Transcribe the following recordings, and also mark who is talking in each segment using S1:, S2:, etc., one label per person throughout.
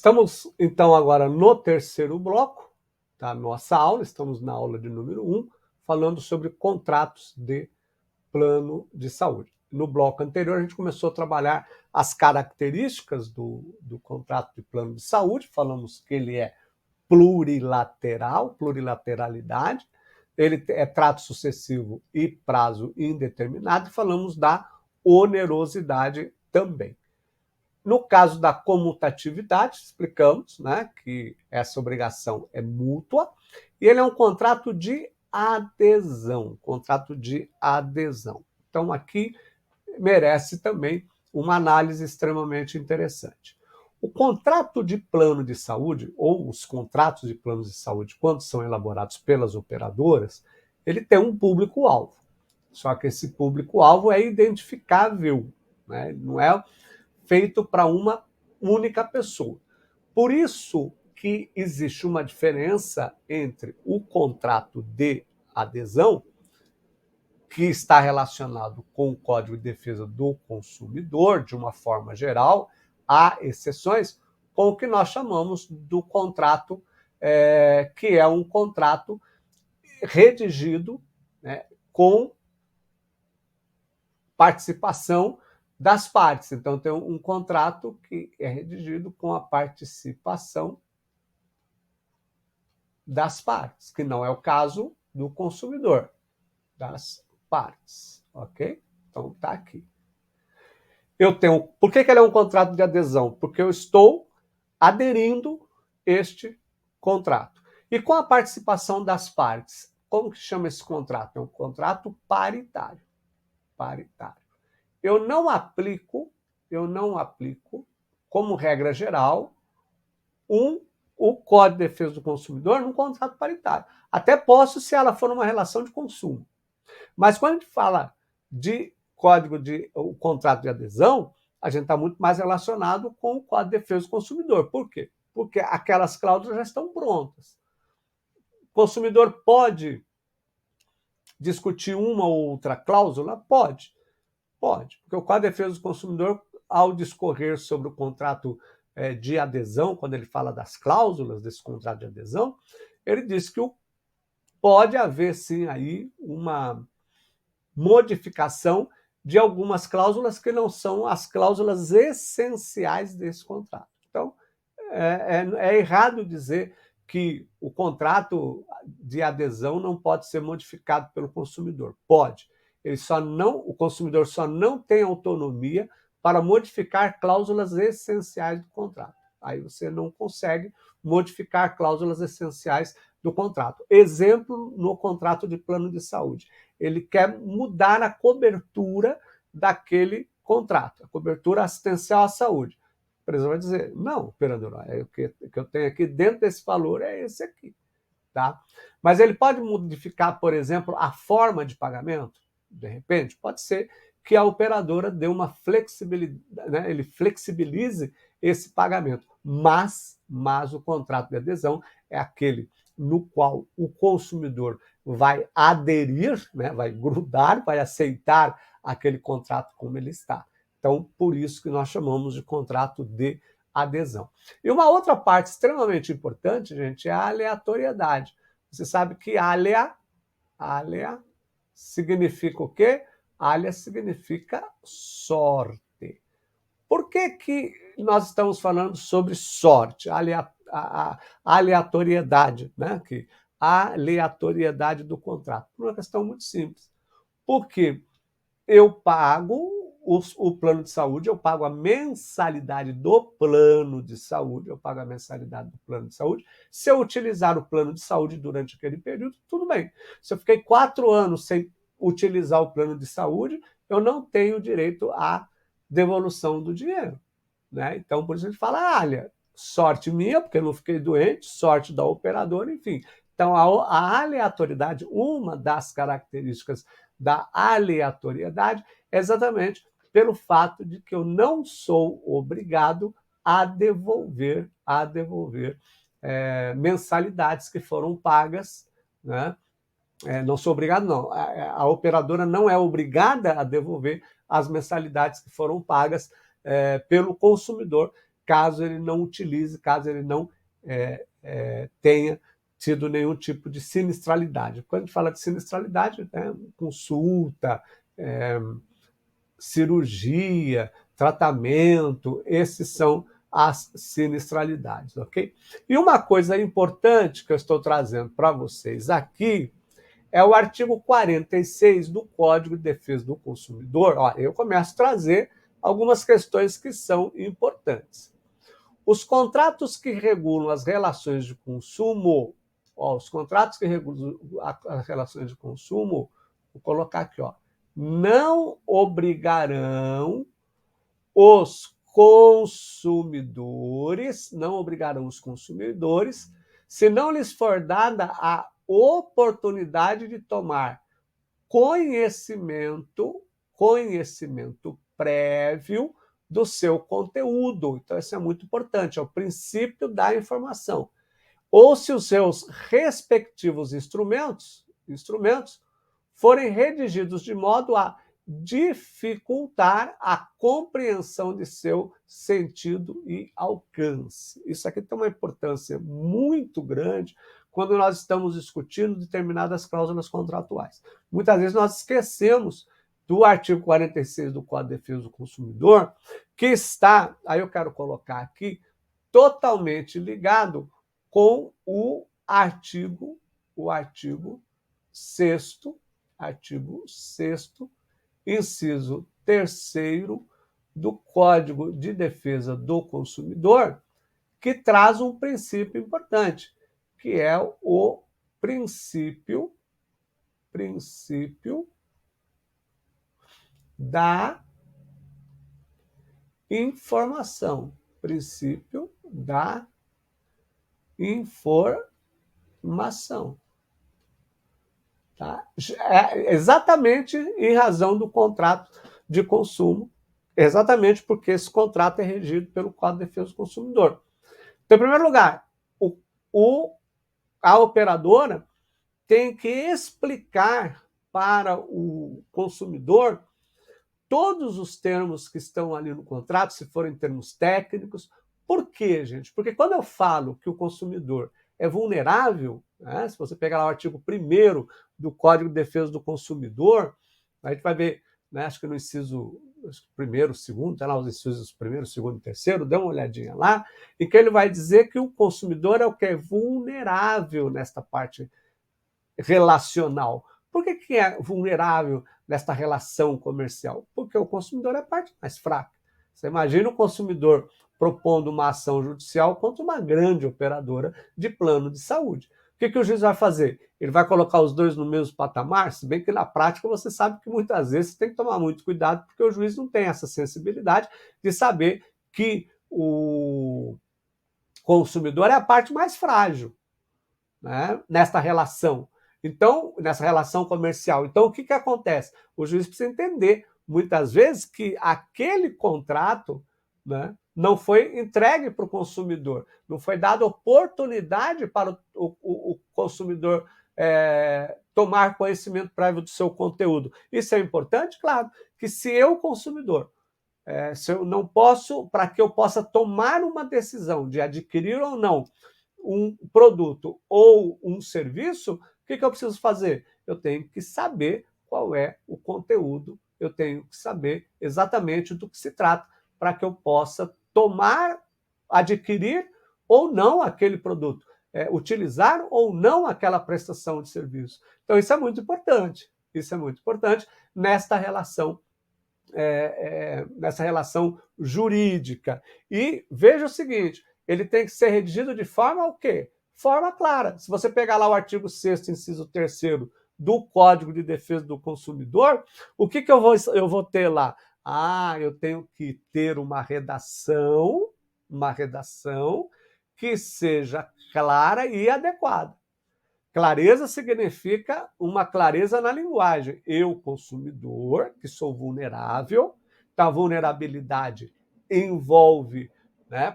S1: Estamos, então, agora no terceiro bloco da nossa aula, estamos na aula de número 1, falando sobre contratos de plano de saúde. No bloco anterior, a gente começou a trabalhar as características do contrato de plano de saúde, falamos que ele é plurilateral, plurilateralidade, ele é trato sucessivo e prazo indeterminado, e falamos da onerosidade também. No caso da comutatividade, explicamos, né, que essa obrigação é mútua, e ele é um contrato de adesão, Então, aqui merece também uma análise extremamente interessante. O contrato de plano de saúde, ou os contratos de planos de saúde, quando são elaborados pelas operadoras, ele tem um público-alvo. Só que esse público-alvo é identificável, né? Não é feito para uma única pessoa. Por isso que existe uma diferença entre o contrato de adesão, que está relacionado com o Código de Defesa do Consumidor, de uma forma geral, há exceções, com o que nós chamamos do contrato, que é um contrato redigido, né, com participação das partes. Então, tem um contrato que é redigido com a participação das partes, que não é o caso do consumidor, das partes, ok? Então, está aqui. Por que ele é um contrato de adesão? Porque eu estou aderindo este contrato. E com a participação das partes, como que chama esse contrato? É um contrato paritário. Eu não aplico, como regra geral, o Código de Defesa do Consumidor num contrato paritário. Até posso se ela for uma relação de consumo. Mas quando a gente fala de o contrato de adesão, a gente está muito mais relacionado com o Código de Defesa do Consumidor. Por quê? Porque aquelas cláusulas já estão prontas. O consumidor pode discutir uma ou outra cláusula? Pode, porque o Código de Defesa do Consumidor, ao discorrer sobre o contrato de adesão, quando ele fala das cláusulas desse contrato de adesão, ele diz que pode haver, sim, aí uma modificação de algumas cláusulas que não são as cláusulas essenciais desse contrato. Então, é errado dizer que o contrato de adesão não pode ser modificado pelo consumidor. Pode. O consumidor só não tem autonomia para modificar cláusulas essenciais do contrato. Aí você não consegue modificar cláusulas essenciais do contrato. Exemplo, no contrato de plano de saúde. Ele quer mudar a cobertura daquele contrato, a cobertura assistencial à saúde. A empresa vai dizer, não, operador, o que eu tenho aqui dentro desse valor é esse aqui. Tá? Mas ele pode modificar, por exemplo, a forma de pagamento? De repente, pode ser que a operadora dê uma flexibilidade, né? Ele flexibilize esse pagamento. Mas o contrato de adesão é aquele no qual o consumidor vai aderir, né? Vai grudar, vai aceitar aquele contrato como ele está. Então, por isso que nós chamamos de contrato de adesão. E uma outra parte extremamente importante, gente, é a aleatoriedade. Você sabe que alea significa o quê? Alea significa sorte. Por que nós estamos falando sobre sorte, a aleatoriedade, né? A aleatoriedade do contrato? Por uma questão muito simples. Porque eu pago o plano de saúde, eu pago a mensalidade do plano de saúde, Se eu utilizar o plano de saúde durante aquele período, tudo bem. Se eu fiquei 4 anos sem utilizar o plano de saúde, eu não tenho direito à devolução do dinheiro, né? Então, por isso a gente fala, olha, sorte minha, porque eu não fiquei doente, sorte da operadora, enfim. Então, a aleatoriedade, uma das características da aleatoriedade é exatamente pelo fato de que eu não sou obrigado a devolver mensalidades que foram pagas, né? Não sou obrigado, não. A operadora não é obrigada a devolver as mensalidades que foram pagas pelo consumidor caso ele não utilize, caso ele não tenha tido nenhum tipo de sinistralidade. Quando a gente fala de sinistralidade, né, consulta, cirurgia, tratamento, esses são as sinistralidades, ok? E uma coisa importante que eu estou trazendo para vocês aqui é o artigo 46 do Código de Defesa do Consumidor. Ó, eu começo a trazer algumas questões que são importantes. Os contratos que regulam as relações de consumo, ó, os contratos que regulam as relações de consumo, vou colocar aqui, ó, não obrigarão os consumidores, se não lhes for dada a oportunidade de tomar conhecimento prévio do seu conteúdo. Então, isso é muito importante, é o princípio da informação. Ou se os seus respectivos instrumentos forem redigidos de modo a dificultar a compreensão de seu sentido e alcance. Isso aqui tem uma importância muito grande quando nós estamos discutindo determinadas cláusulas contratuais. Muitas vezes nós esquecemos do artigo 46 do Código de Defesa do Consumidor, que está, aí eu quero colocar aqui, totalmente ligado com o artigo 6º, inciso 3º do Código de Defesa do Consumidor, que traz um princípio importante, que é o princípio da informação. Princípio da informação. Tá? Exatamente em razão do contrato de consumo, exatamente porque esse contrato é regido pelo Código de Defesa do Consumidor. Então, em primeiro lugar, a operadora tem que explicar para o consumidor todos os termos que estão ali no contrato, se forem termos técnicos. Por quê, gente? Porque quando eu falo que o consumidor é vulnerável, né, se você pegar lá o artigo 1º do Código de Defesa do Consumidor, a gente vai ver, né, acho que no inciso 1º, 2º, tá lá os incisos 1º, 2º e 3º, dê uma olhadinha lá, em que ele vai dizer que o consumidor é o que é vulnerável nesta parte relacional. Por que é vulnerável nesta relação comercial? Porque o consumidor é a parte mais fraca. Você imagina o consumidor propondo uma ação judicial contra uma grande operadora de plano de saúde. O que o juiz vai fazer? Ele vai colocar os dois no mesmo patamar? Se bem que na prática você sabe que muitas vezes você tem que tomar muito cuidado, porque o juiz não tem essa sensibilidade de saber que o consumidor é a parte mais frágil, né, nesta relação. Então, nessa relação comercial. Então, o que acontece? O juiz precisa entender, muitas vezes, que aquele contrato, né, não foi entregue para o consumidor, não foi dada oportunidade para o consumidor tomar conhecimento prévio do seu conteúdo. Isso é importante? Claro, que se eu, consumidor, se eu não posso, para que eu possa tomar uma decisão de adquirir ou não um produto ou um serviço, o que eu preciso fazer? Eu tenho que saber qual é o conteúdo, eu tenho que saber exatamente do que se trata, para que eu possa adquirir ou não aquele produto, utilizar ou não aquela prestação de serviço. Então, isso é muito importante. Isso é muito importante nesta relação jurídica. E veja o seguinte, ele tem que ser redigido de forma o quê? Forma clara. Se você pegar lá o artigo 6º, inciso 3º do Código de Defesa do Consumidor, o que eu vou ter lá? Eu tenho que ter uma redação que seja clara e adequada. Clareza significa uma clareza na linguagem. Eu, consumidor, que sou vulnerável, então a vulnerabilidade envolve, né,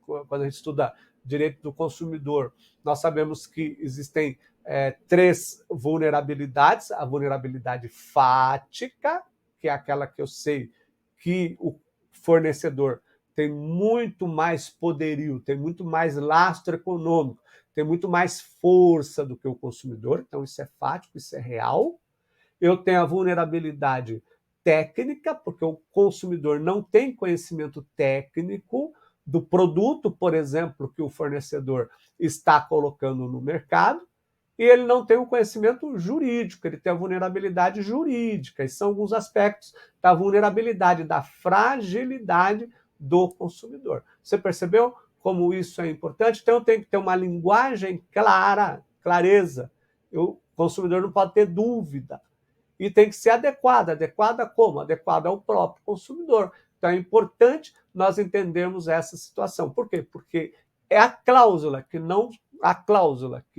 S1: quando a gente estuda direito do consumidor, nós sabemos que existem 3 vulnerabilidades: a vulnerabilidade fática, que é aquela que eu sei que o fornecedor tem muito mais poderio, tem muito mais lastro econômico, tem muito mais força do que o consumidor, então isso é fático, isso é real. Eu tenho a vulnerabilidade técnica, porque o consumidor não tem conhecimento técnico do produto, por exemplo, que o fornecedor está colocando no mercado, e ele não tem o conhecimento jurídico, ele tem a vulnerabilidade jurídica. Esses são alguns aspectos da vulnerabilidade, da fragilidade do consumidor. Você percebeu como isso é importante? Então, eu tenho que ter uma linguagem clara, clareza. O consumidor não pode ter dúvida. E tem que ser adequada. Adequada como? Adequada ao próprio consumidor. Então, é importante nós entendermos essa situação. Por quê? Porque é a cláusula que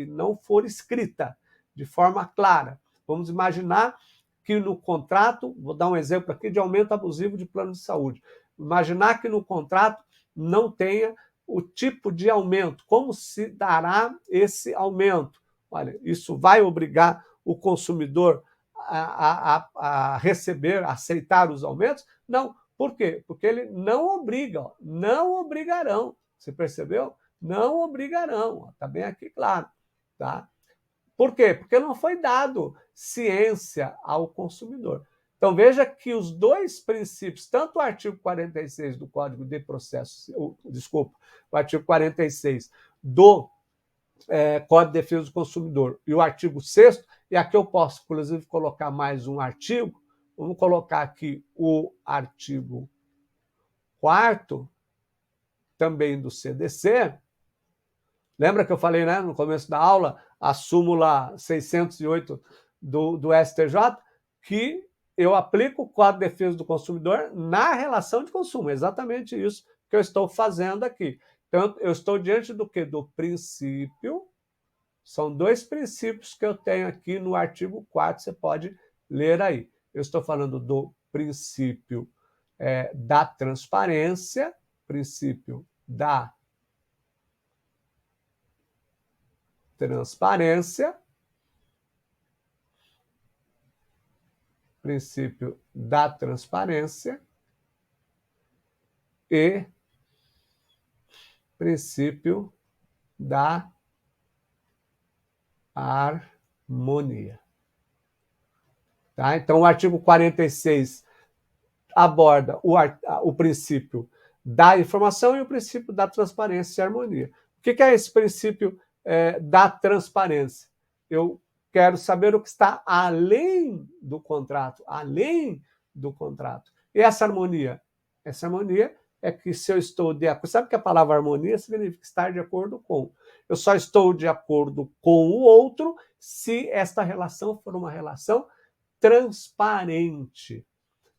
S1: não for escrita de forma clara. Vamos imaginar que no contrato, vou dar um exemplo aqui de aumento abusivo de plano de saúde. Imaginar que no contrato não tenha o tipo de aumento, como se dará esse aumento. Olha, isso vai obrigar o consumidor a receber, a aceitar os aumentos? Não. Por quê? Porque ele não obriga, não obrigarão. Você percebeu? Não obrigarão. Está bem aqui claro. Tá? Por quê? Porque não foi dado ciência ao consumidor. Então veja que os dois princípios, tanto o artigo 46 do Código de Processo, o artigo 46 do Código de Defesa do Consumidor e o artigo 6º, e aqui eu posso, inclusive, colocar mais um artigo, vamos colocar aqui o artigo 4º, também do CDC. Lembra que eu falei, né, no começo da aula, a súmula 608 do STJ, que eu aplico o Código de Defesa do Consumidor na relação de consumo. É exatamente isso que eu estou fazendo aqui. Então, eu estou diante do quê? Do princípio. São dois princípios que eu tenho aqui no artigo 4º, você pode ler aí. Eu estou falando do princípio da transparência, princípio da transparência, princípio da transparência e princípio da harmonia. Tá? Então, o artigo 46 aborda o princípio da informação e o princípio da transparência e harmonia. O que é esse princípio da transparência? Eu quero saber o que está além do contrato, além do contrato. E essa harmonia? Essa harmonia é que se eu estou de acordo... Sabe que a palavra harmonia significa estar de acordo com. Eu só estou de acordo com o outro se esta relação for uma relação transparente.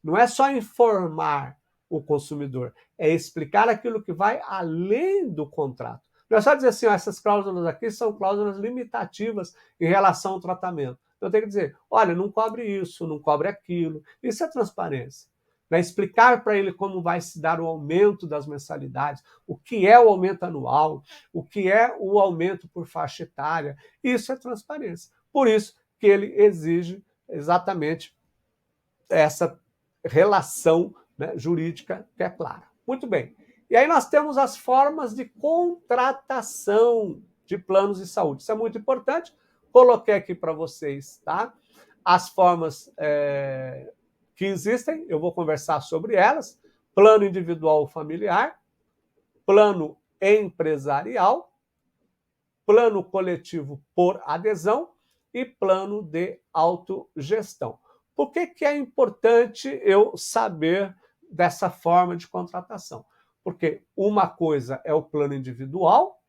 S1: Não é só informar o consumidor, é explicar aquilo que vai além do contrato. Não é só dizer assim, ó, essas cláusulas aqui são cláusulas limitativas em relação ao tratamento. Então, eu tenho que dizer, olha, não cobre isso, não cobre aquilo. Isso é transparência. Né? Explicar para ele como vai se dar o aumento das mensalidades, o que é o aumento anual, o que é o aumento por faixa etária. Isso é transparência. Por isso que ele exige exatamente essa relação, né, jurídica que é clara. Muito bem. E aí nós temos as formas de contratação de planos de saúde. Isso é muito importante. Coloquei aqui para vocês, tá? As formas que existem, eu vou conversar sobre elas. Plano individual familiar, plano empresarial, plano coletivo por adesão e plano de autogestão. Por que é importante eu saber dessa forma de contratação? Porque uma coisa é o plano individual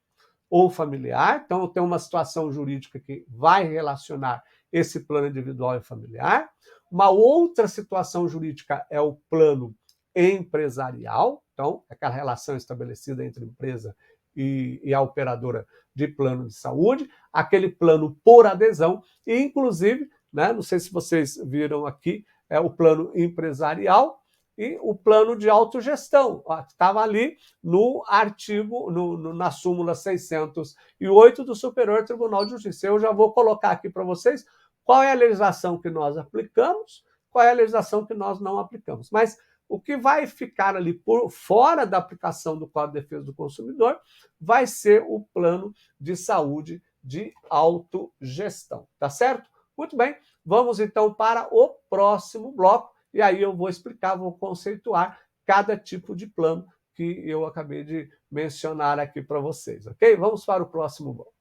S1: ou familiar, então eu tenho uma situação jurídica que vai relacionar esse plano individual e familiar. Uma outra situação jurídica é o plano empresarial, então é aquela relação estabelecida entre a empresa e a operadora de plano de saúde, aquele plano por adesão, e inclusive, né, não sei se vocês viram aqui, é o plano empresarial e o plano de autogestão, que estava ali no artigo, na súmula 608 do Superior Tribunal de Justiça. Eu já vou colocar aqui para vocês qual é a legislação que nós aplicamos, qual é a legislação que nós não aplicamos. Mas O que vai ficar ali por fora da aplicação do Código de Defesa do Consumidor vai ser o plano de saúde de autogestão, tá certo? Muito bem, vamos então para o próximo bloco, e aí eu vou explicar, vou conceituar cada tipo de plano que eu acabei de mencionar aqui para vocês, ok? Vamos para o próximo bloco.